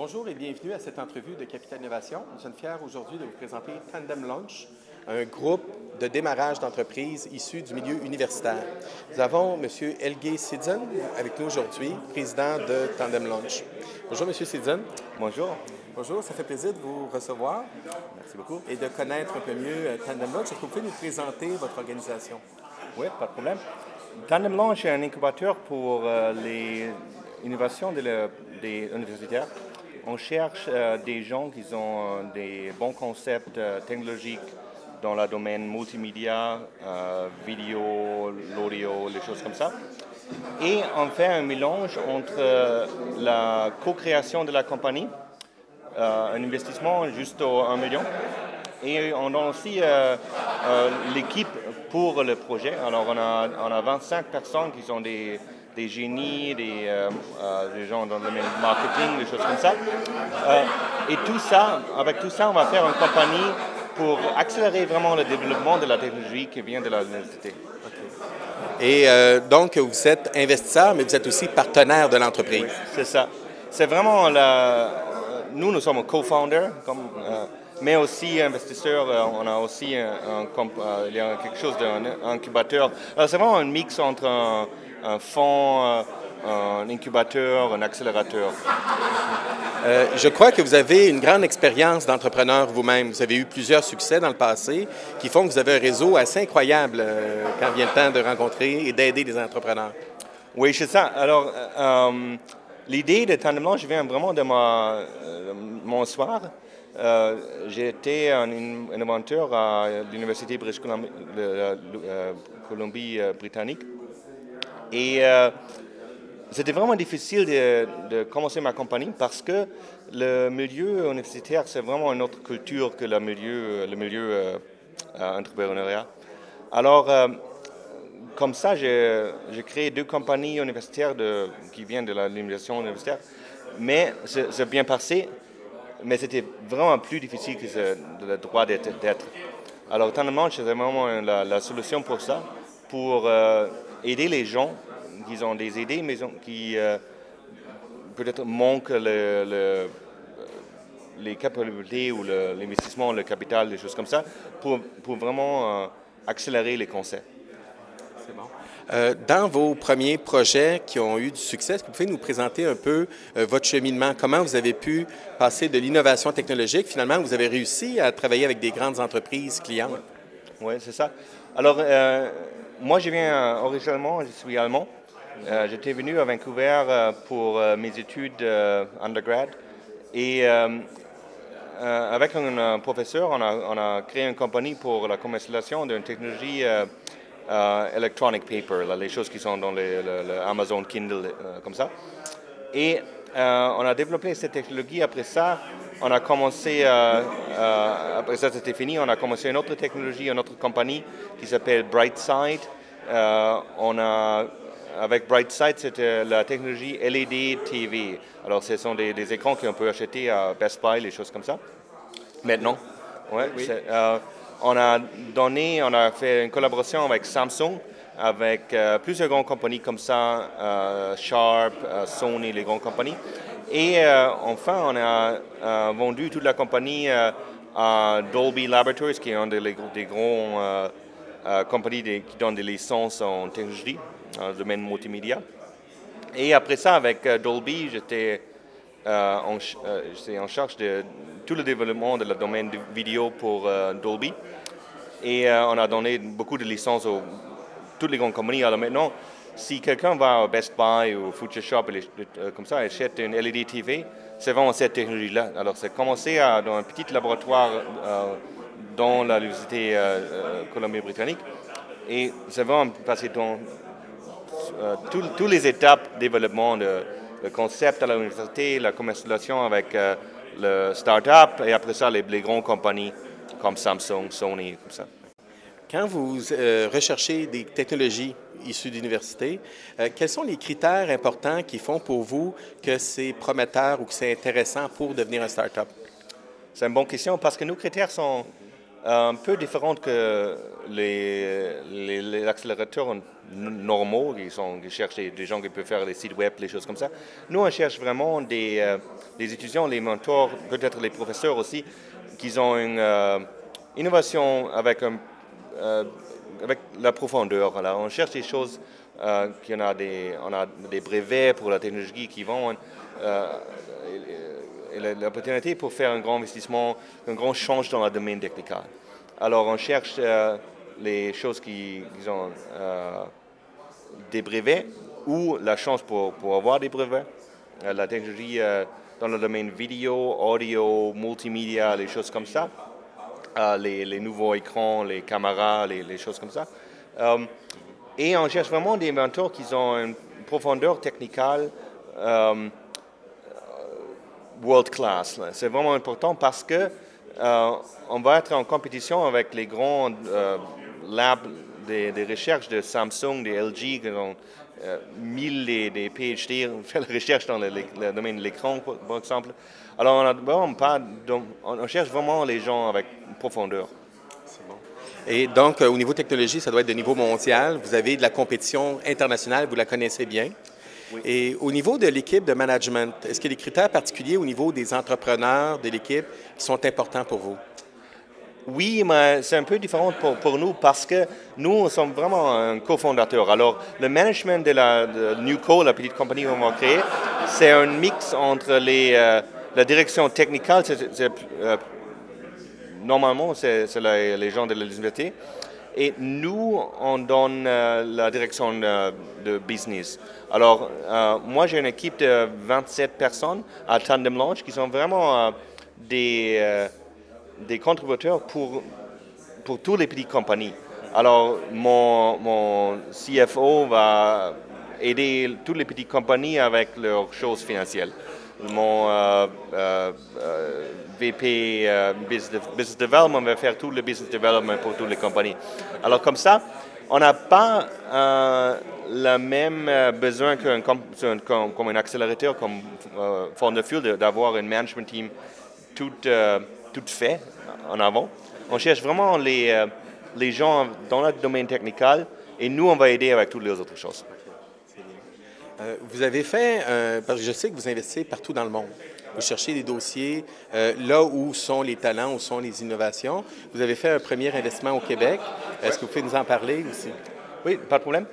Bonjour et bienvenue à cette entrevue de Capital Innovation. Nous sommes fiers aujourd'hui de vous présenter Tandem Launch, un groupe de démarrage d'entreprises issu du milieu universitaire. Nous avons M. Helge Sidzen avec nous aujourd'hui, président de Tandem Launch. Bonjour M. Sidzen. Bonjour. Bonjour, ça fait plaisir de vous recevoir. Merci beaucoup. Et de connaître un peu mieux Tandem Launch. Est-ce que vous pouvez nous présenter votre organisation? Oui, pas de problème. Tandem Launch est un incubateur pour les innovations des universitaires. On cherche des gens qui ont des bons concepts technologiques dans le domaine multimédia, vidéo, l'audio, les choses comme ça. Et on fait un mélange entre la co-création de la compagnie, un investissement juste au 1 million, et on a aussi l'équipe pour le projet. Alors on a 25 personnes qui sont des génies, des gens dans le domaine marketing, des choses comme ça. Et tout ça, avec tout ça, on va faire une compagnie pour accélérer vraiment le développement de la technologie qui vient de l'université. Et donc, vous êtes investisseur, mais vous êtes aussi partenaire de l'entreprise. Oui, c'est ça. C'est vraiment nous sommes co-founders, mais aussi investisseurs. On a aussi il y a quelque chose d'un incubateur. Alors, c'est vraiment un mix entre un fonds, un incubateur, un accélérateur. Je crois que vous avez une grande expérience d'entrepreneur vous-même. Vous avez eu plusieurs succès dans le passé qui font que vous avez un réseau assez incroyable quand vient le temps de rencontrer et d'aider des entrepreneurs. Oui, c'est ça. Alors, l'idée de Tandem Launch vient vraiment de mon soir. J'étais un innovateur à l'Université British Columbie-Britannique. Et c'était vraiment difficile de commencer ma compagnie parce que le milieu universitaire, c'est vraiment une autre culture que le milieu entrepreneurial. Alors, comme ça, j'ai créé 2 compagnies universitaires qui viennent de l'université universitaire. Mais c'est bien passé, mais c'était vraiment plus difficile que le droit d'être. Alors, Tandem Launch, c'est vraiment la solution pour ça, pour aider les gens qui ont des idées, mais qui peut-être manquent les capacités ou l'investissement, le capital, des choses comme ça, pour vraiment accélérer les concepts. C'est bon. Dans vos premiers projets qui ont eu du succès, est-ce que vous pouvez nous présenter un peu votre cheminement? Comment vous avez pu passer de l'innovation technologique? Finalement, vous avez réussi à travailler avec des grandes entreprises clientes. Oui, c'est ça. Alors, moi, originalement, je suis allemand. J'étais venu à Vancouver pour mes études undergrad et avec un professeur, on a créé une compagnie pour la commercialisation d'une technologie electronic paper, les choses qui sont dans le Amazon Kindle, comme ça. Et on a développé cette technologie. Après ça, on a commencé, après ça c'était fini, on a commencé une autre technologie, une autre compagnie qui s'appelle Brightside. Avec Brightside, c'était la technologie LED TV. Alors, ce sont des écrans qu'on peut acheter à Best Buy, les choses comme ça. Maintenant, ouais, oui. On a fait une collaboration avec Samsung, avec plusieurs grandes compagnies comme ça, Sharp, Sony, les grandes compagnies. Et enfin, on a vendu toute la compagnie à Dolby Laboratories, qui est une des grandes compagnies qui donnent des licences en technologie, dans le domaine multimédia. Et après ça, avec Dolby, j'étais en charge de tout le développement de le domaine de vidéo pour Dolby. Et on a donné beaucoup de licences à toutes les grandes compagnies. Alors maintenant, si quelqu'un va à Best Buy ou Future Shop, comme ça, achète une LED TV, c'est vraiment cette technologie-là. Alors, c'est commencé dans un petit laboratoire dans l'Université Columbie-Britannique. Et c'est vraiment passé dans toutes les étapes de développement, le concept à l'université, la commercialisation avec le start-up et après ça, les grandes compagnies comme Samsung, Sony, comme ça. Quand vous recherchez des technologies issues d'université, quels sont les critères importants qui font pour vous que c'est prometteur ou que c'est intéressant pour devenir un start-up? C'est une bonne question parce que nos critères sont un peu différente que les accélérateurs normaux qui cherchent des gens qui peuvent faire les sites web, les choses comme ça. Nous, on cherche vraiment des étudiants, les mentors, peut-être les professeurs aussi, qui ont une innovation avec la profondeur. Alors, on cherche des choses on a des brevets pour la technologie qui vont et l'opportunité pour faire un grand investissement, un grand change dans le domaine technique. Alors, on cherche les choses qui ont des brevets ou la chance pour avoir des brevets. La technologie dans le domaine vidéo, audio, multimédia, les choses comme ça. Les nouveaux écrans, les caméras, les choses comme ça. Et on cherche vraiment des mentors qui ont une profondeur technique world class. C'est vraiment important parce que on va être en compétition avec les grands labs des recherches de Samsung, des LG, qui ont 1000 des PhD, fait la recherche dans le domaine de l'écran, par exemple. Alors, on cherche vraiment les gens avec profondeur. C'est bon. Et donc, au niveau technologie, ça doit être de niveau mondial. Vous avez de la compétition internationale, vous la connaissez bien. Oui. Et au niveau de l'équipe de management, est-ce qu'il y a des critères particuliers au niveau des entrepreneurs de l'équipe qui sont importants pour vous? Oui, mais c'est un peu différent pour nous parce que nous sommes vraiment un cofondateur. Alors, le management de Newco, la petite compagnie qu'on va créer, c'est un mix entre la direction technique, normalement, c'est les gens de l'université. Et nous, on donne la direction de business. Alors, moi, j'ai une équipe de 27 personnes à Tandem Launch qui sont vraiment des contributeurs pour toutes les petites compagnies. Alors, mon CFO va aider toutes les petites compagnies avec leurs choses financières. Mon VP Business Development va faire tout le business development pour toutes les compagnies. Alors comme ça, on n'a pas le même besoin comme un accélérateur, comme Founder-Fuel, d'avoir un management team tout fait en avant. On cherche vraiment les gens dans le domaine technique et nous, on va aider avec toutes les autres choses. Vous avez fait, parce que je sais que vous investissez partout dans le monde. Vous cherchez des dossiers là où sont les talents, où sont les innovations. Vous avez fait un premier investissement au Québec. Est-ce que vous pouvez nous en parler aussi? Oui, pas de problème.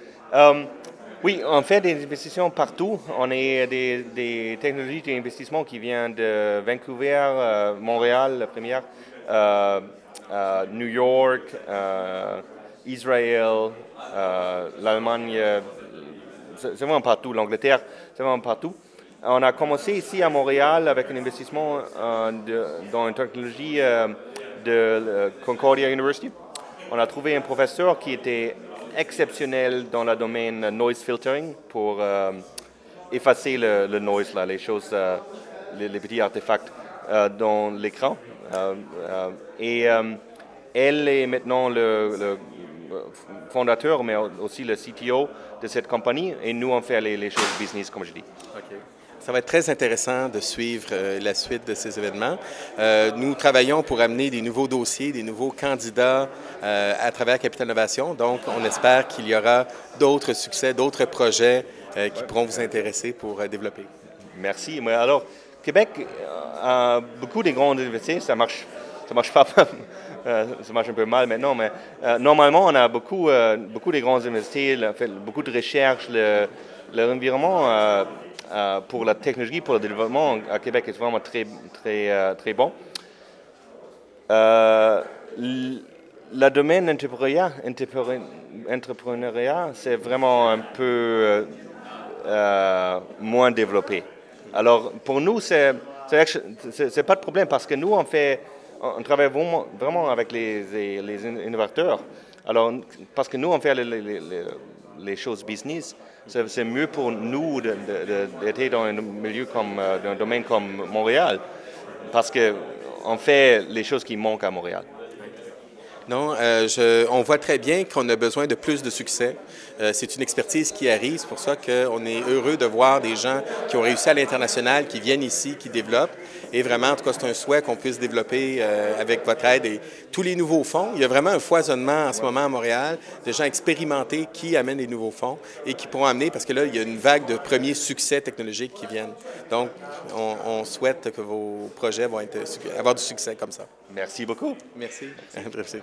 Oui, on fait des investissements partout. On a des technologies d'investissement qui viennent de Vancouver, Montréal, la première, New York, Israël, l'Allemagne. C'est vraiment partout, l'Angleterre, c'est vraiment partout. On a commencé ici à Montréal avec un investissement dans une technologie de Concordia University. On a trouvé un professeur qui était exceptionnel dans le domaine noise filtering pour effacer le noise, là, les choses, les petits artefacts dans l'écran. Elle est maintenant le fondateur, mais aussi le CTO de cette compagnie, et nous, on fait les choses business, comme je dis. Okay. Ça va être très intéressant de suivre la suite de ces événements. Nous travaillons pour amener des nouveaux dossiers, des nouveaux candidats à travers Capital Innovation. Donc, on espère qu'il y aura d'autres succès, d'autres projets qui pourront vous intéresser pour développer. Merci. Mais alors, Québec a beaucoup de grandes universités. Ça marche pas. Ça marche un peu mal maintenant, mais normalement, on a beaucoup de grandes universités, beaucoup de recherches. L'environnement pour la technologie, pour le développement à Québec est vraiment très bon. Le domaine entrepreneuriat, c'est vraiment un peu moins développé. Alors, pour nous, c'est pas de problème parce que nous, on travaille vraiment avec les innovateurs. Alors, parce que nous, on fait les choses business, c'est mieux pour nous d'être dans un milieu dans un domaine comme Montréal, parce qu'on fait les choses qui manquent à Montréal. Non, on voit très bien qu'on a besoin de plus de succès. C'est une expertise qui arrive. C'est pour ça qu'on est heureux de voir des gens qui ont réussi à l'international, qui viennent ici, qui développent. Et vraiment, en tout cas, c'est un souhait qu'on puisse développer avec votre aide et tous les nouveaux fonds. Il y a vraiment un foisonnement en ce moment à Montréal de gens expérimentés qui amènent les nouveaux fonds et qui pourront amener, parce que là, il y a une vague de premiers succès technologiques qui viennent. Donc, on souhaite que vos projets vont avoir du succès comme ça. Merci beaucoup. Merci. Merci.